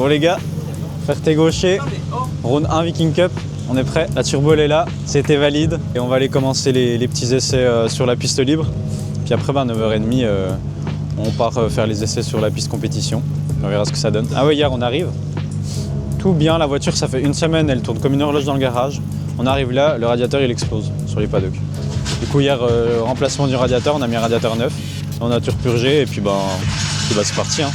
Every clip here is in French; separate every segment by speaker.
Speaker 1: Bon les gars, Ferté gaucher, round 1 Viking Cup, on est prêt, la turbo elle est là, c'était valide et on va aller commencer les petits essais sur la piste libre. Puis après 9h30 on part faire les essais sur la piste compétition, on verra ce que ça donne. Ah ouais, hier on arrive, tout bien, la voiture ça fait une semaine, elle tourne comme une horloge dans le garage. On arrive là, le radiateur il explose sur les paddocks. Du coup hier, remplacement du radiateur, on a mis un radiateur neuf, on a tout repurgé et puis c'est parti. Hein.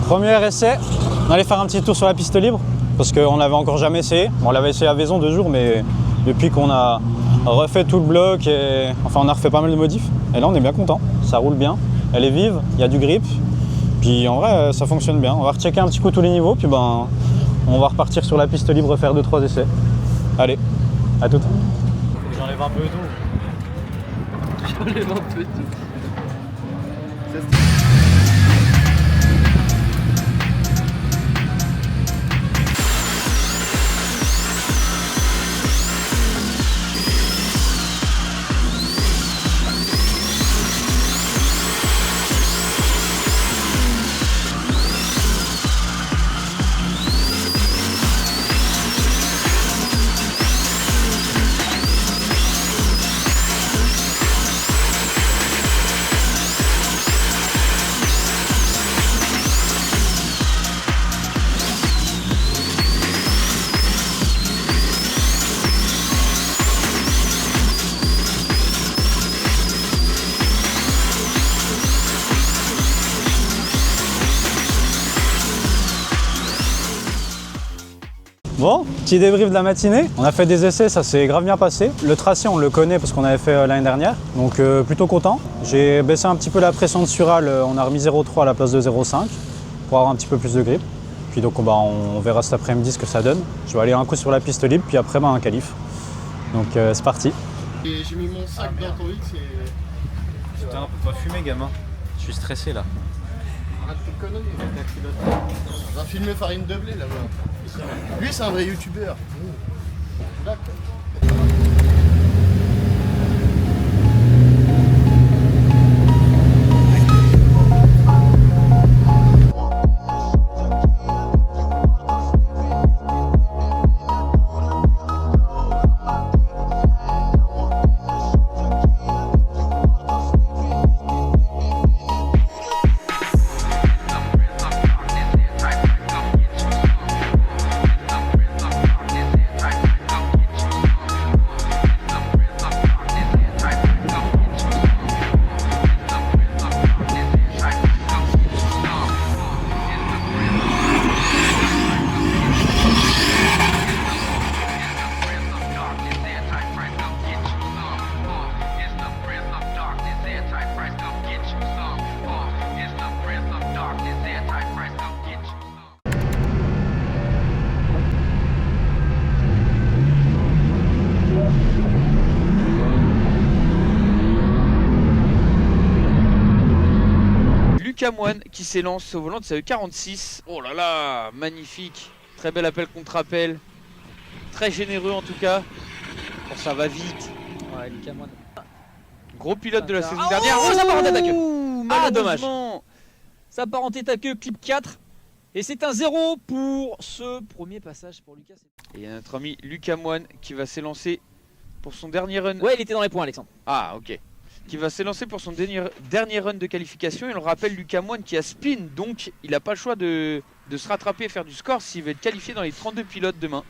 Speaker 1: Premier essai, on allait faire un petit tour sur la piste libre parce qu'on l'avait encore jamais essayé. On l'avait essayé à Vaison 2 jours, mais depuis qu'on a refait tout le bloc, on a refait pas mal de modifs. Et là on est bien content, ça roule bien, elle est vive, il y a du grip. Puis en vrai ça fonctionne bien. On va rechecker un petit coup tous les niveaux, puis on va repartir sur la piste libre faire 2-3 essais. Allez, à toutes. J'enlève un peu tout.
Speaker 2: J'enlève un peu tout.
Speaker 1: Bon, petit débrief de la matinée. On a fait des essais, ça s'est grave bien passé. Le tracé, on le connaît parce qu'on avait fait l'année dernière, donc plutôt content. J'ai baissé un petit peu la pression de Sural, on a remis 0,3 à la place de 0,5 pour avoir un petit peu plus de grip. Puis donc on verra cet après-midi ce que ça donne. Je vais aller un coup sur la piste libre, puis après un qualif. Donc c'est parti.
Speaker 3: J'ai mis mon sac dans ton X et...
Speaker 1: Putain, on peut pas fumer gamin. Je suis stressé là.
Speaker 3: Arrête tes conneries, on va filmer Farine de Blé là-bas. Lui c'est un vrai youtubeur. D'accord.
Speaker 2: Lucas Moine qui s'élance au volant de sa E46. Oh là là, magnifique. Très bel appel contre appel. Très généreux en tout cas. Oh, ça va vite.
Speaker 4: Ouais, Lucas Moine.
Speaker 2: Gros pilote de la saison dernière.
Speaker 4: Oh, ça part en tête à queue.
Speaker 2: Ah, dommage.
Speaker 4: Ça part en tête à queue, clip 4. Et c'est un 0 pour ce premier passage pour Lucas.
Speaker 2: Et il y a notre ami Lucas Moine qui va s'élancer pour son dernier run.
Speaker 4: Ouais, il était dans les points, Alexandre.
Speaker 2: Ah, ok. Qui va s'élancer pour son dernier run de qualification. Et on le rappelle, Lucas Moine qui a spin, donc il n'a pas le choix de se rattraper et faire du score s'il veut être qualifié dans les 32 pilotes demain.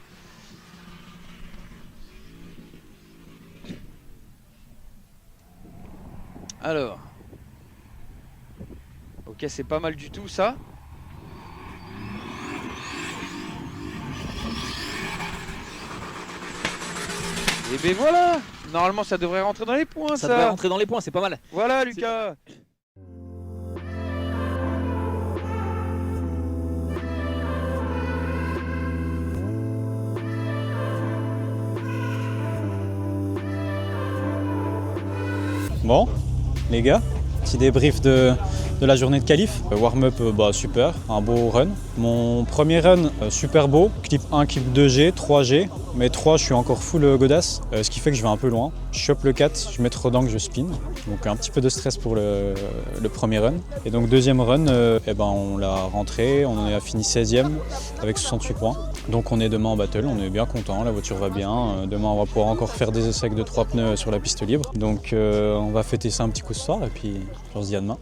Speaker 2: Alors. Ok, c'est pas mal du tout ça. Et ben voilà. Normalement ça devrait rentrer dans les points
Speaker 4: Ça devrait rentrer dans les points, c'est pas mal.
Speaker 2: Voilà Lucas.
Speaker 1: Bon, les gars, petit débrief de la journée de qualif. Warm-up, super, un beau run. Mon premier run, super beau, clip 1, clip 2G, 3G. Mais 3, je suis encore full godasse, ce qui fait que je vais un peu loin. Je chope le 4, je mets trop d'angle, je spin. Donc un petit peu de stress pour le premier run. Et donc deuxième run, on l'a rentré, on a fini 16e avec 68 points. Donc on est demain en battle, on est bien content, la voiture va bien. Demain on va pouvoir encore faire des essais avec 2-3 pneus sur la piste libre. Donc on va fêter ça un petit coup ce soir et puis on se dit à demain.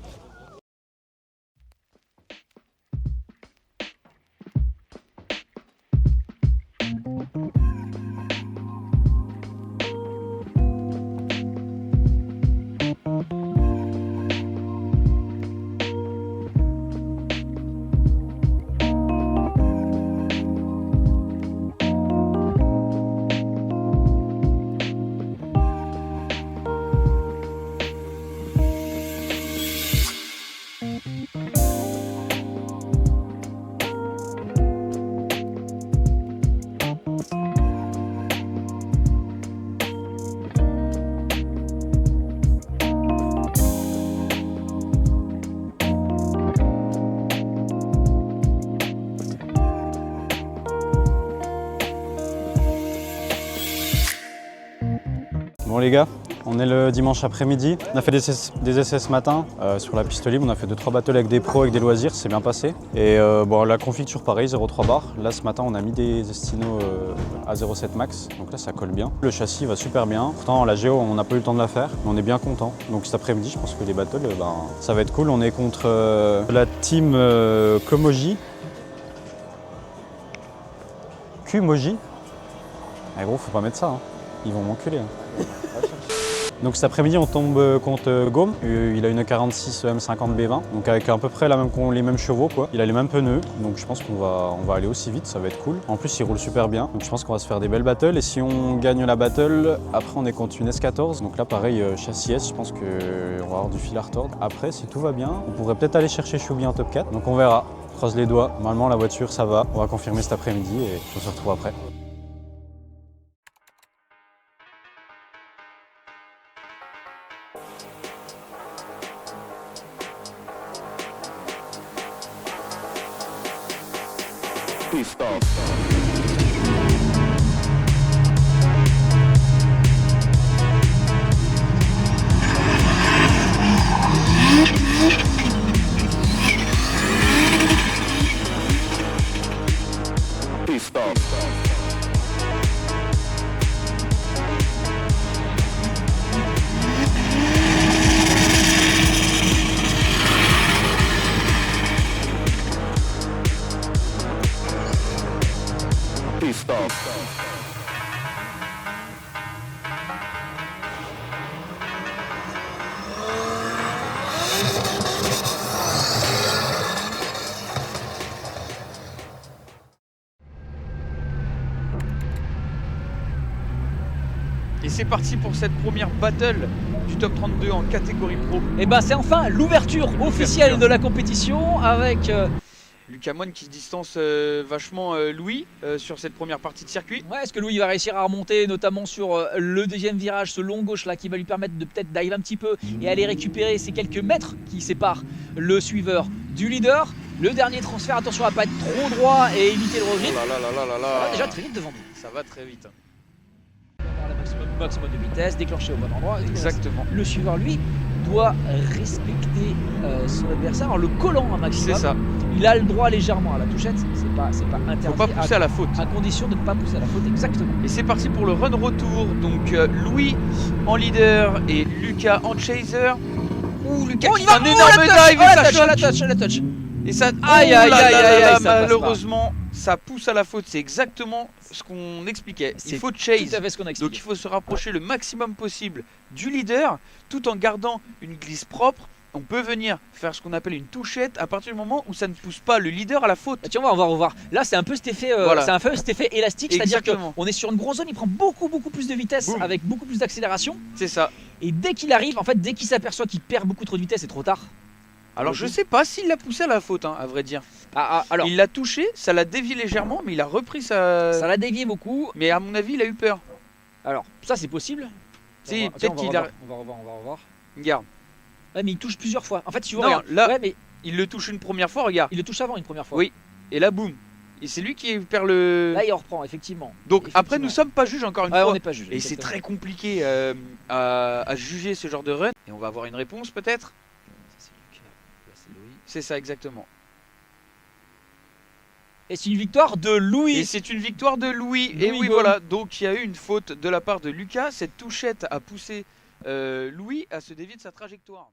Speaker 1: Bon les gars, on est le dimanche après-midi. On a fait des essais ce matin sur la piste libre. On a fait 2-3 battles avec des pros, avec des loisirs, c'est bien passé. Et la config toujours pareil, 0,3 bar. Là ce matin on a mis des Estino à 0,7 max, donc là ça colle bien. Le châssis va super bien. Pourtant la géo on n'a pas eu le temps de la faire, mais on est bien content. Donc cet après-midi je pense que les battles, ça va être cool. On est contre la team Komoji. Kumoji. Eh gros faut pas mettre ça, hein. Ils vont m'enculer. Hein. Donc cet après-midi on tombe contre Gaume, il a une 46 M50 B20, donc avec à peu près les mêmes chevaux quoi. Il a les mêmes pneus, donc je pense qu'on va aller aussi vite, ça va être cool. En plus il roule super bien, donc je pense qu'on va se faire des belles battles et si on gagne la battle, après on est contre une S14, donc là pareil châssis S, je pense qu'on va avoir du fil à retordre. Après si tout va bien, on pourrait peut-être aller chercher Choubi en top 4, donc on verra, croise les doigts. Normalement la voiture ça va, on va confirmer cet après-midi et on se retrouve après.
Speaker 5: Pissed off. Pissed off. Pissed off.
Speaker 2: Et c'est parti pour cette première battle du top 32 en catégorie pro.
Speaker 4: Et bah c'est enfin l'ouverture officielle de la compétition avec
Speaker 2: Lucas Moine qui distance vachement Louis sur cette première partie de circuit.
Speaker 4: ouais, est-ce que Louis va réussir à remonter notamment sur le deuxième virage, ce long gauche là qui va lui permettre de peut-être dive un petit peu et aller récupérer ces quelques mètres qui séparent le suiveur du leader. Le dernier transfert, attention à pas être trop droit et éviter le regret.
Speaker 2: Oh là là là là là.
Speaker 4: Ça va déjà très vite devant nous.
Speaker 2: Ça va très vite.
Speaker 4: Maximum de vitesse, déclenché au bon endroit.
Speaker 2: Exactement.
Speaker 4: Le suiveur, lui, doit respecter son adversaire en le collant un maximum.
Speaker 2: C'est ça.
Speaker 4: Il a le droit légèrement à la touchette, c'est pas interdit.
Speaker 2: Faut pas pousser à la faute.
Speaker 4: À condition de ne pas pousser à la faute, exactement.
Speaker 2: Et c'est parti pour le run retour. Donc Louis en leader et Lucas en chaser. Ouh, Lucas qui fait un énorme dive et
Speaker 4: la touch.
Speaker 2: Et ça,
Speaker 4: Aïe,
Speaker 2: oh
Speaker 4: aïe,
Speaker 2: là
Speaker 4: aïe,
Speaker 2: là
Speaker 4: aïe,
Speaker 2: là,
Speaker 4: aïe, ça passe
Speaker 2: malheureusement, ça pousse à la faute. C'est exactement ce qu'on expliquait. Il faut chase.
Speaker 4: Tout à fait ce qu'on a expliqué.
Speaker 2: Donc il faut se rapprocher le maximum possible du leader tout en gardant une glisse propre on peut venir faire ce qu'on appelle une touchette à partir du moment où ça ne pousse pas le leader à la faute.
Speaker 4: Bah, tiens, on va revoir. Là, c'est un peu cet effet,
Speaker 2: Voilà.
Speaker 4: c'est un peu cet effet élastique, c'est-à-dire
Speaker 2: Exactement.
Speaker 4: qu'on est sur une grosse zone, il prend beaucoup plus de vitesse
Speaker 2: Boum.
Speaker 4: avec beaucoup plus d'accélération.
Speaker 2: C'est ça.
Speaker 4: Et dès qu'il arrive, en fait, dès qu'il s'aperçoit qu'il perd beaucoup trop de vitesse, c'est trop tard.
Speaker 2: Alors je sais pas s'il l'a poussé à la faute, hein, à vrai dire.
Speaker 4: Alors,
Speaker 2: Il l'a touché, ça l'a dévié légèrement, mais il a repris sa...
Speaker 4: ça l'a dévié beaucoup.
Speaker 2: Mais à mon avis, il a eu peur.
Speaker 4: Alors, ça, c'est possible.
Speaker 2: Si,
Speaker 4: Tiens,
Speaker 2: peut-être
Speaker 4: on va
Speaker 2: qu'il a...
Speaker 4: revoir, on va revoir.
Speaker 2: Regarde,
Speaker 4: Ouais, mais il touche plusieurs fois. En fait, si vous
Speaker 2: Non,
Speaker 4: regardez,
Speaker 2: là-
Speaker 4: ouais, mais
Speaker 2: il le touche une première fois, regarde.
Speaker 4: il le touche avant une première fois.
Speaker 2: Oui. Et là, boum. Et c'est lui qui perd le...
Speaker 4: Là, il reprend, effectivement.
Speaker 2: Donc après,
Speaker 4: Effectivement.
Speaker 2: nous sommes pas juges encore une
Speaker 4: Ouais,
Speaker 2: fois.
Speaker 4: on n'est pas jugé.
Speaker 2: Et c'est très compliqué à juger ce genre de run. Et on va avoir une réponse peut-être. C'est ça exactement.
Speaker 4: Et c'est une victoire de
Speaker 2: Et
Speaker 4: Louis.
Speaker 2: c'est une victoire de Louis. Et
Speaker 4: Louis
Speaker 2: oui,
Speaker 4: Gaume.
Speaker 2: voilà. Donc il y a eu une faute de la part de Lucas. Cette touchette a poussé Louis à se dévier de sa trajectoire.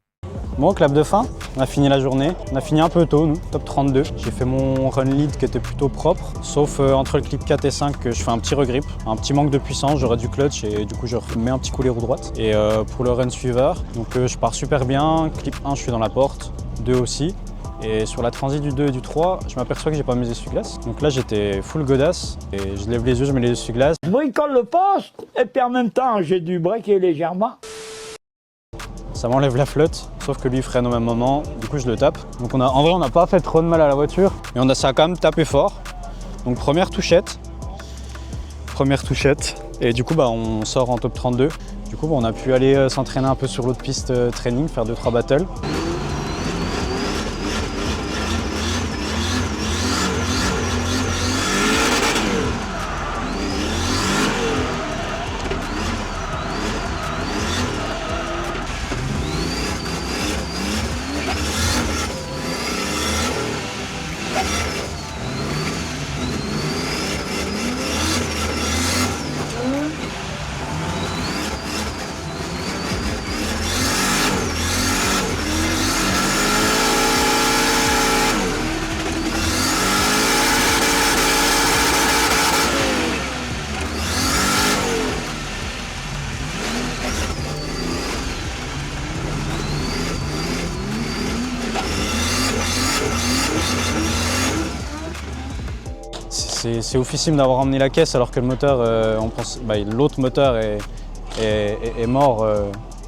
Speaker 1: Bon, clap de fin, on a fini la journée. On a fini un peu tôt, nous, top 32. J'ai fait mon run lead qui était plutôt propre, sauf entre le clip 4 et 5 que je fais un petit regrip, un petit manque de puissance, j'aurais du clutch et du coup je remets un petit coup les roues droites. Et pour le run suiveur, donc je pars super bien, clip 1 je suis dans la porte, 2 aussi. Et sur la transit du 2 et du 3, je m'aperçois que j'ai pas mes essuie-glaces. Donc là j'étais full godasse et je lève les yeux, je mets les essuie-glaces.
Speaker 6: Je bricole le poste et puis en même temps j'ai dû breaker légèrement.
Speaker 1: Ça m'enlève la flotte, sauf que lui freine au même moment, du coup je le tape. Donc en vrai on n'a pas fait trop de mal à la voiture, mais ça a quand même tapé fort. Donc première touchette, et du coup on sort en top 32. Du coup on a pu aller s'entraîner un peu sur l'autre piste training, faire 2-3 battles. C'est oufissime d'avoir emmené la caisse alors que le moteur, l'autre moteur est mort,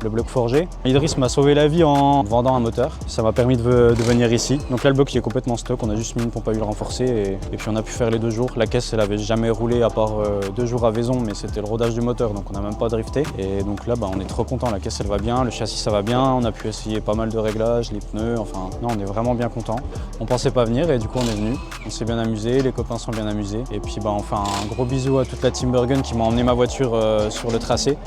Speaker 1: le bloc forgé. Idriss m'a sauvé la vie en vendant un moteur. Ça m'a permis de venir ici. Donc là le bloc il est complètement stock, on a juste mis une pompe à huile renforcée et puis on a pu faire les 2 jours. La caisse elle avait jamais roulé à part 2 jours à Vaison, mais c'était le rodage du moteur donc on n'a même pas drifté. Et donc là on est trop content, la caisse elle va bien, le châssis ça va bien, on a pu essayer pas mal de réglages, les pneus, enfin non on est vraiment bien content. On pensait pas venir et du coup on est venu, on s'est bien amusé, les copains sont bien amusés. Et puis on fait un gros bisou à toute la Team Burgen qui m'a emmené ma voiture sur le tracé.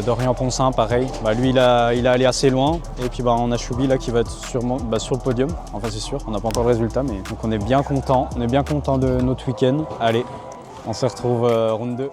Speaker 1: Dorian Poncin pareil, lui il a allé assez loin et puis on a Choubi là qui va être sûrement sur le podium, enfin c'est sûr, on n'a pas encore le résultat mais donc on est bien content de notre week-end. Allez, on se retrouve round 2.